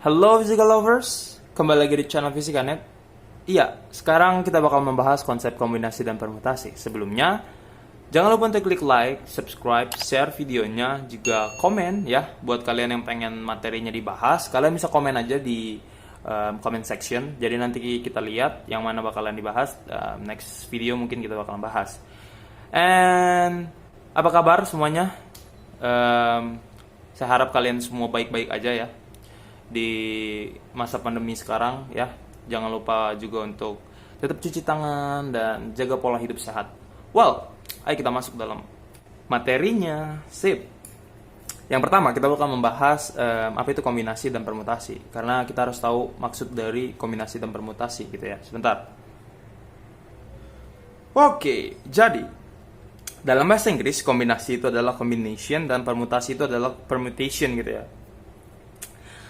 Halo Physical Lovers, kembali lagi di channel Fisikanet. Iya, sekarang kita bakal membahas konsep kombinasi dan permutasi. Sebelumnya, jangan lupa untuk klik like, subscribe, share videonya, juga komen ya. Buat kalian yang pengen materinya dibahas, kalian bisa komen aja di comment section. Jadi nanti kita lihat yang mana bakalan dibahas. Next video mungkin kita bakalan bahas. And apa kabar semuanya? Saya harap kalian semua baik-baik aja ya di masa pandemi sekarang ya. Jangan lupa juga untuk tetap cuci tangan dan jaga pola hidup sehat. Well, ayo kita masuk dalam materinya. Sip. Yang pertama kita bakal membahas apa itu kombinasi dan permutasi. Karena kita harus tahu maksud dari kombinasi dan permutasi gitu ya. Sebentar. Oke, jadi dalam bahasa Inggris kombinasi itu adalah combination dan permutasi itu adalah permutation gitu ya.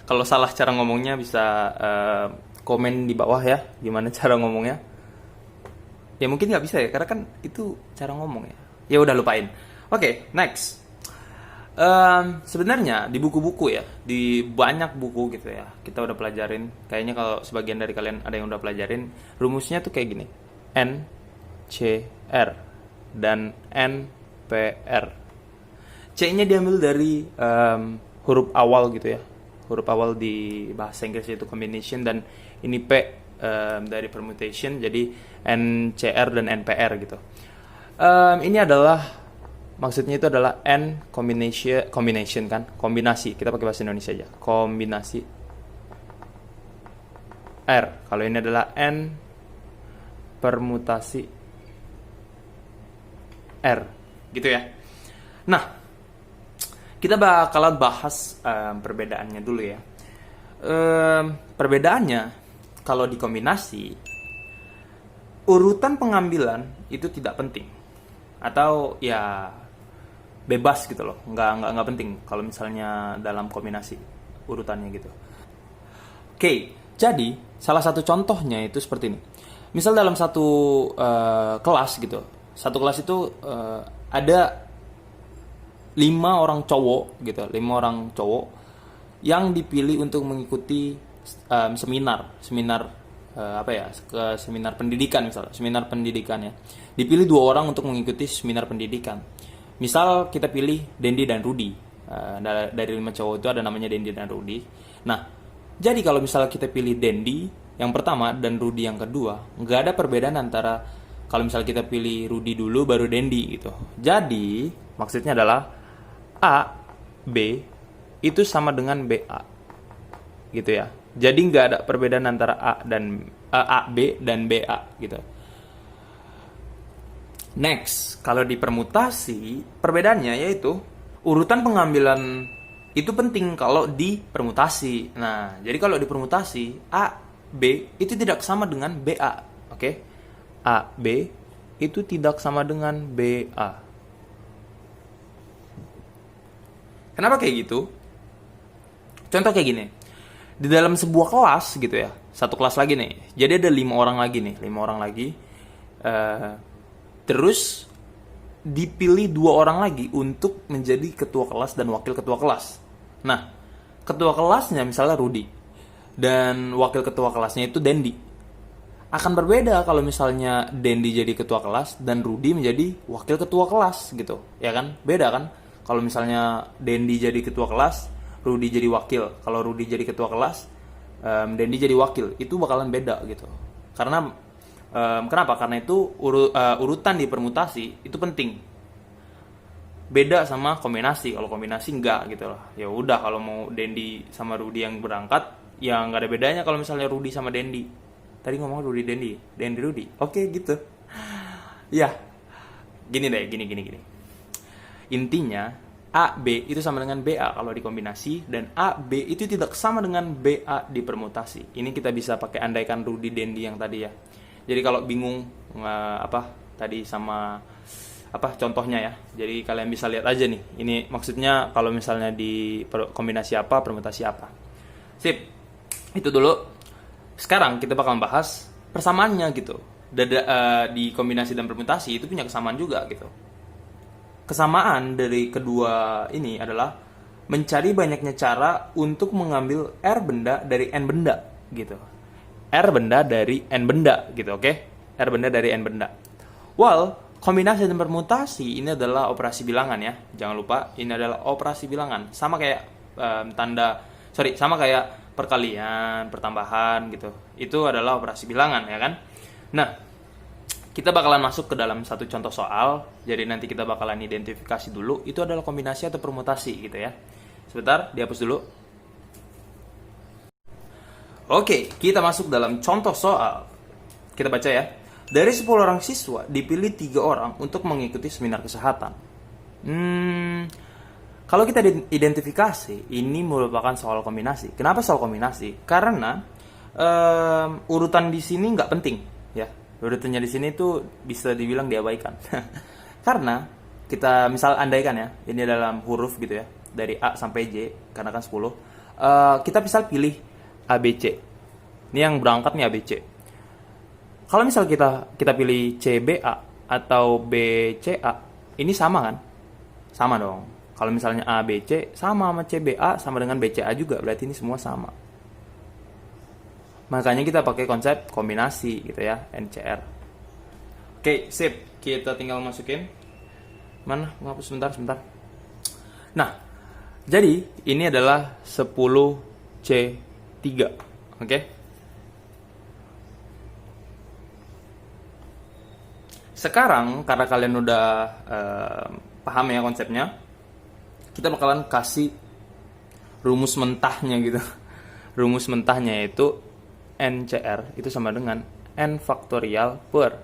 Kalau salah cara ngomongnya bisa komen di bawah ya, gimana cara ngomongnya. Ya mungkin nggak bisa ya, karena kan itu cara ngomong ya. Ya udah lupain. Oke, next. Sebenarnya di buku-buku ya, di banyak buku gitu ya, kita udah pelajarin. Kayaknya kalau sebagian dari kalian ada yang udah pelajarin, rumusnya tuh kayak gini. N, C, R, dan N, P, R. C-nya diambil dari huruf awal gitu ya. Huruf awal di bahasa Inggris itu combination, dan ini P dari permutation, jadi NCR dan NPR gitu. Ini adalah maksudnya itu adalah N combination kan, kombinasi. Kita pakai bahasa Indonesia aja, kombinasi. R, kalau ini adalah N permutasi R, gitu ya. Nah, kita bakalan bahas perbedaannya dulu ya. Perbedaannya, kalau di kombinasi, urutan pengambilan itu tidak penting. Atau ya bebas gitu loh, nggak penting kalau misalnya dalam kombinasi urutannya gitu. Oke, jadi salah satu contohnya itu seperti ini. Misal dalam satu kelas gitu, satu kelas itu ada 5 orang cowok gitu, 5 orang cowok yang dipilih untuk mengikuti seminar seminar pendidikan, misalnya seminar pendidikan ya. Dipilih 2 orang untuk mengikuti seminar pendidikan. Misal kita pilih Dendi dan Rudy. Dari 5 cowok itu ada namanya Dendi dan Rudy. Nah, jadi kalau misalnya kita pilih Dendi yang pertama dan Rudy yang kedua, nggak ada perbedaan antara kalau misalnya kita pilih Rudy dulu baru Dendi gitu. Jadi maksudnya adalah A, B itu sama dengan BA gitu ya. Jadi nggak ada perbedaan antara A, B dan BA gitu. Next, kalau di permutasi perbedaannya yaitu urutan pengambilan itu penting kalau di permutasi. Nah, jadi kalau di permutasi A, B itu tidak sama dengan BA, oke? A, B itu tidak sama dengan BA. Kenapa kayak gitu? Contoh kayak gini. Di dalam sebuah kelas gitu ya. Satu kelas lagi nih. Jadi ada 5 orang lagi nih. 5 orang lagi. Terus dipilih 2 orang lagi untuk menjadi ketua kelas dan wakil ketua kelas. Nah, ketua kelasnya misalnya Rudy. Dan wakil ketua kelasnya itu Dendi. Akan berbeda kalau misalnya Dendi jadi ketua kelas dan Rudy menjadi wakil ketua kelas gitu. Ya kan? Beda kan? Kalau misalnya Dendi jadi ketua kelas, Rudy jadi wakil. Kalau Rudy jadi ketua kelas, Dendi jadi wakil. Itu bakalan beda gitu. Karena kenapa? Karena itu urutan di permutasi itu penting. Beda sama kombinasi. Kalau kombinasi enggak gitu loh. Ya udah, kalau mau Dendi sama Rudy yang berangkat, ya nggak ada bedanya kalau misalnya Rudy sama Dendi. Tadi ngomong Rudy Dendi, Dendi Rudy. Oke gitu. Ya, gini deh, gini. Intinya A, B itu sama dengan BA kalau dikombinasi, dan A, B itu tidak sama dengan BA di permutasi. Ini kita bisa pakai andaikan Rudy Dendi yang tadi ya. Jadi kalau bingung tadi sama contohnya ya. Jadi kalian bisa lihat aja nih. Ini maksudnya kalau misalnya di kombinasi apa, permutasi apa. Sip. Itu dulu. Sekarang kita bakal bahas persamaannya gitu. Di kombinasi dan permutasi itu punya kesamaan juga gitu. Kesamaan dari kedua ini adalah mencari banyaknya cara untuk mengambil R benda dari N benda gitu. R benda dari N benda gitu, oke? R benda dari N benda. Well, kombinasi dan permutasi ini adalah operasi bilangan ya. Jangan lupa, ini adalah operasi bilangan. Sama kayak sama kayak perkalian, pertambahan gitu. Itu adalah operasi bilangan ya kan? Nah, kita bakalan masuk ke dalam satu contoh soal. Jadi nanti kita bakalan identifikasi dulu itu adalah kombinasi atau permutasi gitu ya. Sebentar, dihapus dulu. Oke, kita masuk dalam contoh soal. Kita baca ya. Dari 10 orang siswa dipilih 3 orang untuk mengikuti seminar kesehatan. Kalau kita identifikasi, ini merupakan soal kombinasi. Kenapa soal kombinasi? Karena urutan di sini nggak penting ya. Urutannya di sini tuh bisa dibilang diabaikan. Karena kita misal andaikan ya, ini dalam huruf gitu ya, dari A sampai J, karena kan 10. Kita bisa pilih ABC. Ini yang berangkat nih ABC. Kalau misal kita pilih CBA atau BCA, ini sama kan? Sama dong. Kalau misalnya ABC sama CBA sama dengan BCA juga, berarti ini semua sama. Makanya kita pakai konsep kombinasi gitu ya, NCR. Oke, sip. Kita tinggal masukin. Mana? Ngapus sebentar. Nah, jadi ini adalah 10C3. Oke? Sekarang karena kalian udah paham ya konsepnya, kita bakalan kasih rumus mentahnya gitu. Rumus mentahnya yaitu NCR itu sama dengan N faktorial per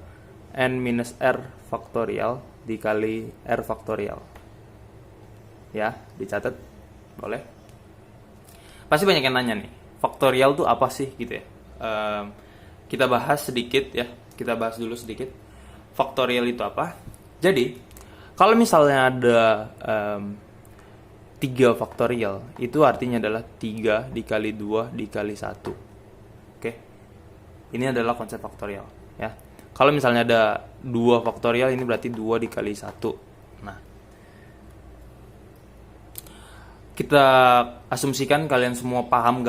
N minus R faktorial dikali R faktorial. Ya, dicatat. Boleh. Pasti banyak yang nanya nih, faktorial tuh apa sih gitu ya. Kita bahas sedikit ya. Kita bahas dulu sedikit. Faktorial itu apa? Jadi, kalau misalnya ada 3 faktorial, itu artinya adalah 3 dikali 2 dikali 1. Oke? Ini adalah konsep faktorial ya. Kalau misalnya ada 2 faktorial, ini berarti 2 dikali 1. Nah, kita asumsikan kalian semua paham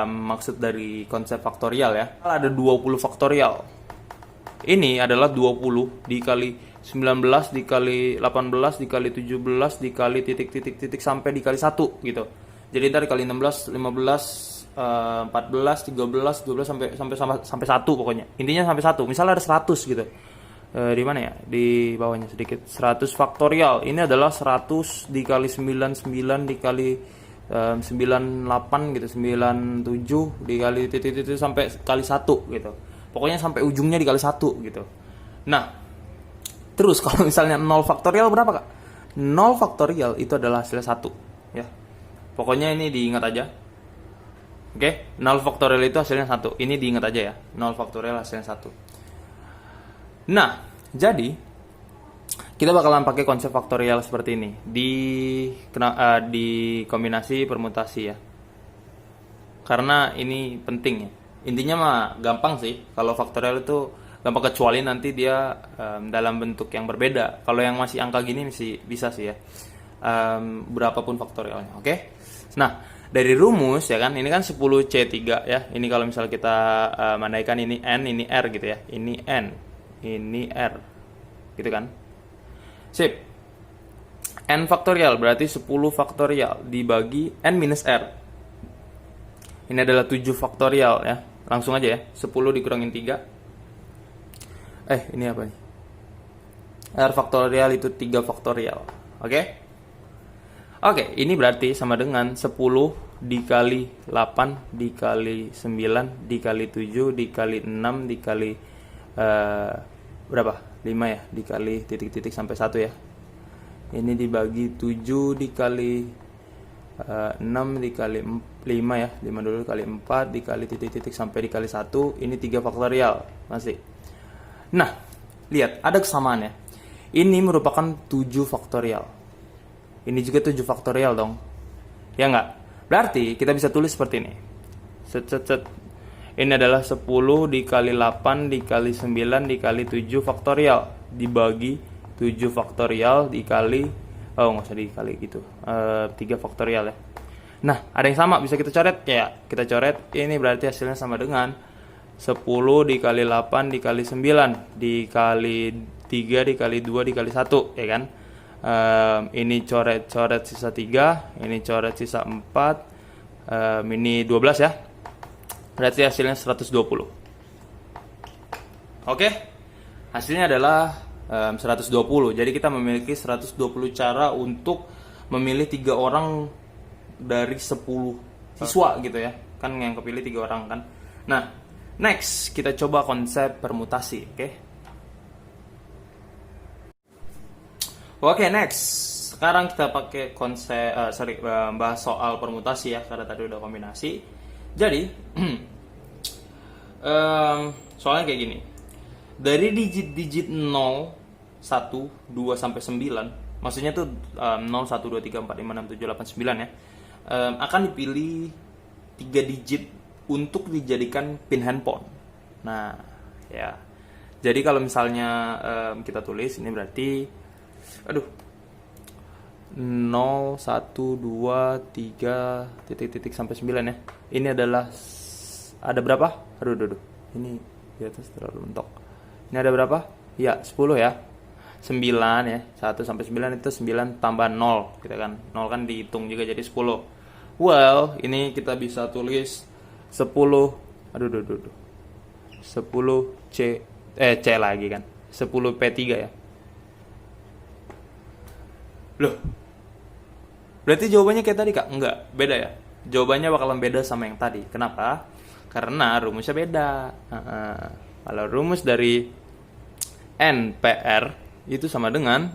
maksud dari konsep faktorial ya. Kalau ada 20 faktorial, ini adalah 20 dikali 19 dikali 18 dikali 17 dikali titik sampai dikali 1 gitu. Jadi ntar kali 16, 15, 14, 13, 12 sampai 1 pokoknya. Intinya sampai 1. Misalnya ada 100 gitu. Di mana ya? Di bawahnya sedikit. 100 faktorial. Ini adalah 100 dikali 99 dikali 98 gitu. 97 dikali titik sampai kali 1 gitu. Pokoknya sampai ujungnya dikali 1 gitu. Nah, terus kalau misalnya 0 faktorial berapa kak? 0 faktorial itu adalah hasilnya 1 ya. Pokoknya ini diingat aja. Oke, 0 faktorial itu hasilnya 1. Ini diingat aja ya. 0 faktorial hasilnya 1. Nah, jadi kita bakalan pakai konsep faktorial seperti ini di kombinasi permutasi ya. Karena ini penting ya. Intinya mah gampang sih. Kalau faktorial itu gampang, kecuali nanti dia dalam bentuk yang berbeda. Kalau yang masih angka gini masih bisa sih ya. Berapapun faktorialnya, oke? Nah, dari rumus ya kan, ini kan 10C3 ya. Ini kalau misalnya kita mandaikan ini N, ini R gitu ya. Ini N, ini R. Gitu kan? Sip. N faktorial berarti 10 faktorial dibagi N minus R. Ini adalah 7 faktorial ya. Langsung aja ya, 10 dikurangin 3. Ini apa nih? R faktorial itu 3 faktorial. Oke? Oke, ini berarti sama dengan 10 dikali 8 dikali 9 dikali 7 dikali 6 dikali berapa? 5 ya, dikali titik-titik sampai 1 ya. Ini dibagi 7 dikali 6 dikali 5 ya, 5 dulu kali 4 dikali titik-titik sampai dikali 1, ini 3 faktorial masih. Nah, lihat ada kesamaan ya. Ini merupakan 7 faktorial. Ini juga 7 faktorial dong. Ya enggak? Berarti kita bisa tulis seperti ini. Set. Ini adalah 10 dikali 8 dikali 9 dikali 7 faktorial dibagi 7 faktorial dikali Oh, nggak usah dikali gitu. 3 faktorial ya. Nah, ada yang sama bisa kita coret. Kayak kita coret, ini berarti hasilnya sama dengan 10 dikali 8 dikali 9 dikali 3 dikali 2 dikali 1, ya kan? Ini coret-coret sisa 3, ini coret sisa 4, ini 12 ya. Berarti hasilnya 120. Oke, hasilnya adalah 120. Jadi kita memiliki 120 cara untuk memilih 3 orang dari 10 siswa gitu ya. Kan yang kepilih 3 orang kan. Nah, next kita coba konsep permutasi, oke? Oke, next. Sekarang kita pakai konsep bahas soal permutasi ya, karena tadi udah kombinasi. Jadi soalnya kayak gini. Dari digit-digit 0, 1, 2 sampai 9, maksudnya tuh 0, 1, 2, 3, 4, 5, 6, 7, 8, 9 ya. Akan dipilih 3 digit untuk dijadikan pin handphone. Nah, ya. Jadi kalau misalnya kita tulis ini berarti 0, 1, 2, 3, titik-titik sampai 9 ya. Ini adalah ada berapa? Aduh. Ini di atas terlalu mentok. Ini ada berapa? Ya, 10 ya. 9 ya. 1 sampai 9 itu 9 tambah 0 gitu kan. 0 kan dihitung juga jadi 10. Well, ini kita bisa tulis 10. 10 C lagi kan. 10 P3 ya. Loh. Berarti jawabannya kayak tadi, Kak? Enggak, beda ya. Jawabannya bakalan beda sama yang tadi. Kenapa? Karena rumusnya beda. Kalau rumus dari NPR itu sama dengan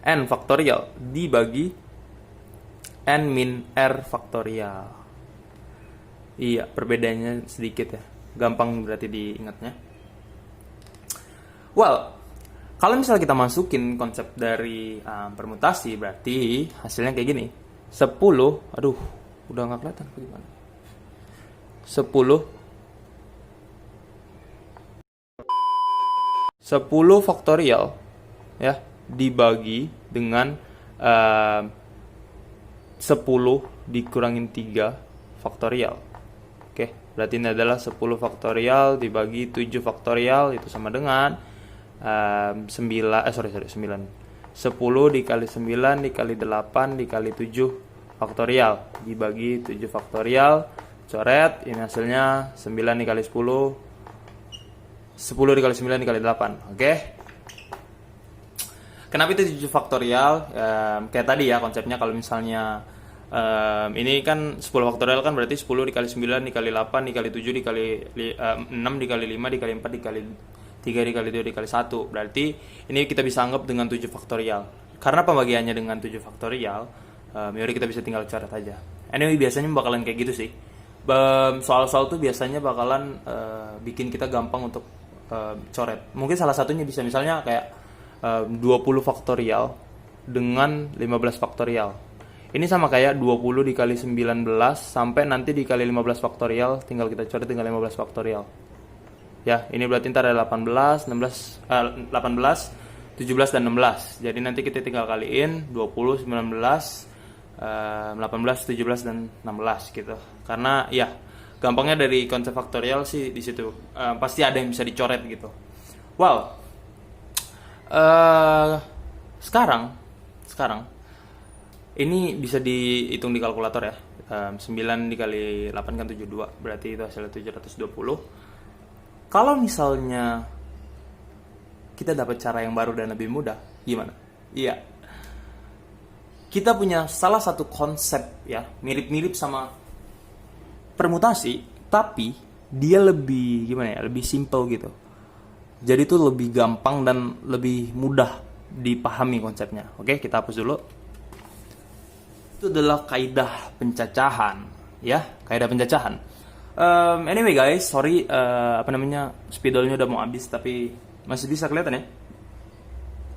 N faktorial dibagi N min R faktorial. Iya, perbedaannya sedikit ya. Gampang berarti diingatnya. Well, kalau misalnya kita masukin konsep dari permutasi, berarti hasilnya kayak gini. 10, udah nggak kelihatan gimana. 10 faktorial ya dibagi dengan 10 dikurangin 3 faktorial. Oke, berarti ini adalah 10 faktorial dibagi 7 faktorial, itu sama dengan 9. 10 dikali 9 dikali 8 dikali 7 faktorial dibagi 7 faktorial. Coret, ini hasilnya 9 dikali 10 dikali 9 dikali 8. Oke. Kenapa itu 7 faktorial? Kayak tadi ya konsepnya, kalau misalnya ini kan 10 faktorial kan berarti 10 dikali 9 dikali 8 dikali 7 dikali 6 dikali 5 dikali 4 dikali 3 dikali 2 dikali 1. Berarti ini kita bisa anggap dengan 7 faktorial. Karena pembagiannya dengan 7 faktorial, yaudah kita bisa tinggal coret aja. Anyway, biasanya bakalan kayak gitu sih. Soal-soal tuh biasanya bakalan bikin kita gampang untuk coret. Mungkin salah satunya bisa misalnya kayak 20 faktorial dengan 15 faktorial. Ini sama kayak 20 dikali 19 sampai nanti dikali 15 faktorial, tinggal kita coret tinggal 15 faktorial. Ya, ini berarti ntar ada 18, 17 dan 16. Jadi nanti kita tinggal kaliin 20, 19, 18, 17 dan 16 gitu. Karena ya gampangnya dari konsep faktorial sih di situ pasti ada yang bisa dicoret gitu. Wow. Sekarang ini bisa dihitung di kalkulator ya. 9 dikali 8 kan 72, berarti itu hasilnya 720. Kalau misalnya kita dapat cara yang baru dan lebih mudah, gimana? Iya. Kita punya salah satu konsep ya, mirip-mirip sama permutasi, tapi dia lebih gimana ya, lebih simple gitu. Jadi itu lebih gampang dan lebih mudah dipahami konsepnya. Oke, kita hapus dulu. Itu adalah kaidah pencacahan, ya, kaidah pencacahan. Anyway guys, sorry, spidolnya udah mau habis, tapi masih bisa kelihatan ya?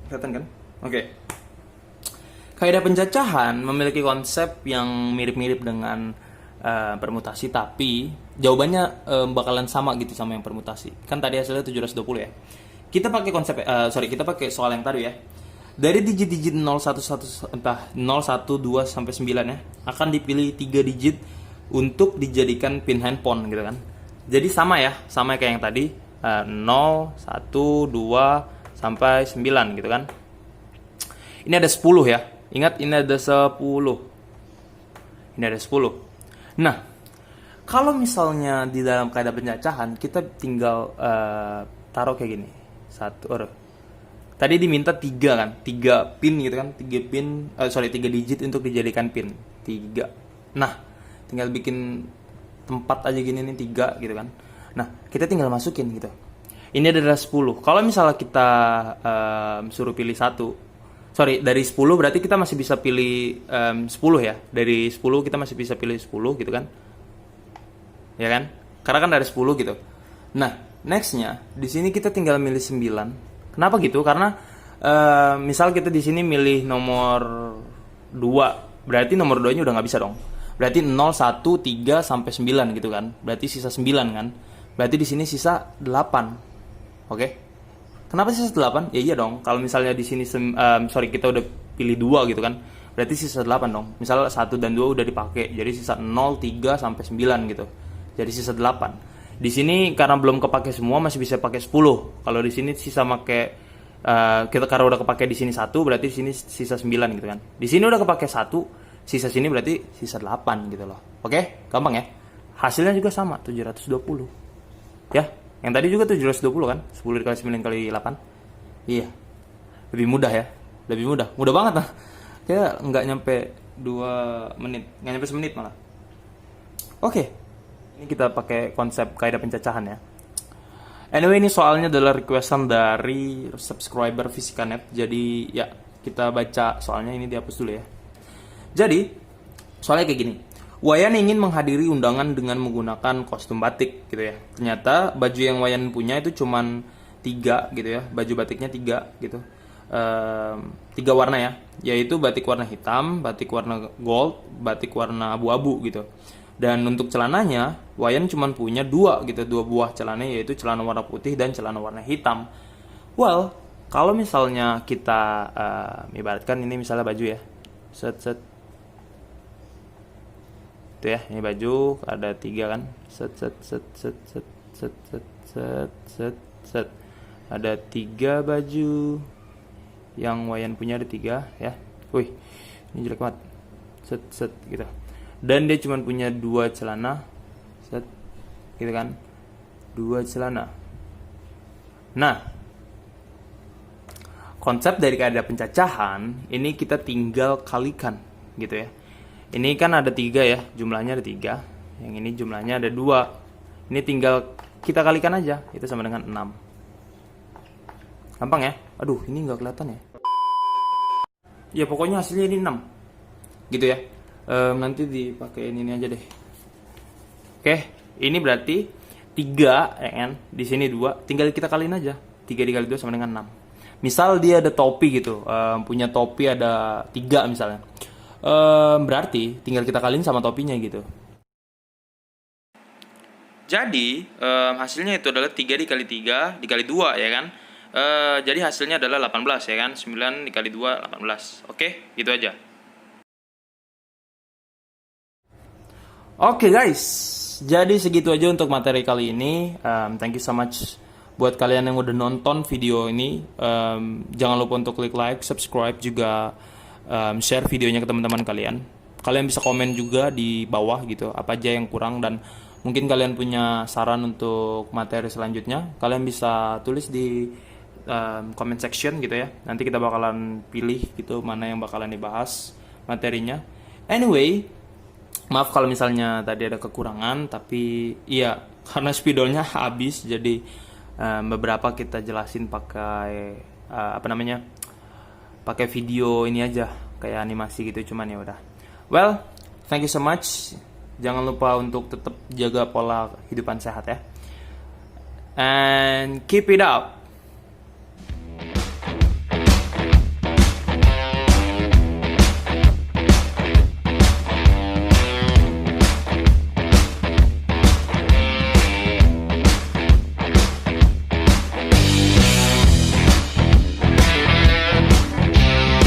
Kelihatan kan? Oke. Kaidah pencacahan memiliki konsep yang mirip-mirip dengan permutasi, tapi jawabannya bakalan sama gitu sama yang permutasi. Kan tadi hasilnya 720 ya. Kita pakai kita pakai soal yang tadi ya. Dari digit-digit 011 entah 0, 1, 2 sampai 9 ya, akan dipilih 3 digit untuk dijadikan pin handphone gitu kan. Jadi sama ya, sama kayak yang tadi, 0, 1, 2 sampai 9 gitu kan. Ini ada 10 ya. Ingat ini ada 10. Ini ada 10. Nah, kalau misalnya di dalam kaidah pencacahan kita tinggal taruh kayak gini. Tadi diminta 3 kan, 3 pin gitu kan, 3 pin, 3 digit untuk dijadikan pin, 3. Nah, tinggal bikin tempat aja gini nih 3 gitu kan. Nah, kita tinggal masukin gitu. Ini adalah 10. Kalau misalnya kita suruh pilih dari 10 berarti kita masih bisa pilih 10 ya. Dari 10 kita masih bisa pilih 10 gitu kan. Ya kan? Karena kan dari 10 gitu. Nah, nextnya di sini kita tinggal milih 9. Kenapa gitu? Karena misal kita di sini milih nomor 2, berarti nomor 2-nya udah nggak bisa dong. Berarti 0, 1, 3 sampai 9 gitu kan. Berarti sisa 9 kan. Berarti di sini sisa 8. Oke. Kenapa sisa 8? Ya iya dong. Kalau misalnya di sini kita udah pilih 2 gitu kan. Berarti sisa 8 dong. Misalnya 1 dan 2 udah dipakai. Jadi sisa 0, 3 sampai 9 gitu. Jadi sisa 8. Di sini karena belum kepake semua masih bisa pakai 10. Kalau di sini sisa kita karena udah kepake di sini 1 berarti di sini sisa 9 gitu kan. Di sini udah kepake 1, sisa sini berarti sisa 8 gitu loh. Oke, gampang ya. Hasilnya juga sama 720. Ya, yang tadi juga 720 kan? 10 dikali 9 kali 8. Iya. Lebih mudah ya. Lebih mudah. Mudah banget lah. Kayak nggak nyampe 2 menit, nggak nyampe semenit malah. Oke. Ini kita pakai konsep kaidah pencacahan ya. Anyway, ini soalnya adalah requestan dari subscriber Fisikanet. Jadi ya kita baca soalnya, ini dihapus dulu ya. Jadi soalnya kayak gini. Wayan ingin menghadiri undangan dengan menggunakan kostum batik gitu ya. Ternyata baju yang Wayan punya itu cuman 3 gitu ya. Baju batiknya 3 gitu. 3 warna ya. Yaitu batik warna hitam, batik warna gold, batik warna abu-abu gitu. Dan untuk celananya, Wayan cuma punya 2 gitu, 2 buah celana, yaitu celana warna putih dan celana warna hitam. Well, kalau misalnya kita ibaratkan ini misalnya baju ya, set itu ya, ini baju ada 3 kan, set ada 3 baju yang Wayan punya, ada 3 ya. Wih, ini jelek banget, set gitu. Dan dia cuma punya 2 celana, set, gitu kan, 2 celana. Nah, konsep dari kaidah pencacahan ini kita tinggal kalikan, gitu ya. Ini kan ada 3 ya, jumlahnya ada 3. Yang ini jumlahnya ada 2. Ini tinggal kita kalikan aja, itu sama dengan 6. Gampang ya? Aduh, ini nggak kelihatan ya. Ya pokoknya hasilnya ini 6, gitu ya. Nanti dipakein ini aja deh. Oke, ini berarti 3 ya kan, di sini 2, tinggal kita kaliin aja. 3 dikali 2 sama dengan 6. Misal dia ada topi gitu, punya topi ada 3 misalnya, berarti tinggal kita kaliin sama topinya gitu. Jadi hasilnya itu adalah 3 dikali 3 dikali 2 ya kan. Jadi hasilnya adalah 18 ya kan. 9 dikali 2 18. Oke, gitu aja. Oke guys, jadi segitu aja untuk materi kali ini. Thank you so much buat kalian yang udah nonton video ini. Jangan lupa untuk klik like, subscribe, juga share videonya ke teman-teman kalian. Kalian bisa komen juga di bawah gitu, apa aja yang kurang, dan mungkin kalian punya saran untuk materi selanjutnya. Kalian bisa tulis di comment section gitu ya. Nanti kita bakalan pilih gitu mana yang bakalan dibahas materinya. Anyway, maaf kalau misalnya tadi ada kekurangan, tapi iya karena spidolnya habis, jadi beberapa kita jelasin pakai pakai video ini aja, kayak animasi gitu, cuman ya udah. Well, thank you so much. Jangan lupa untuk tetap jaga pola kehidupan sehat ya. And keep it up.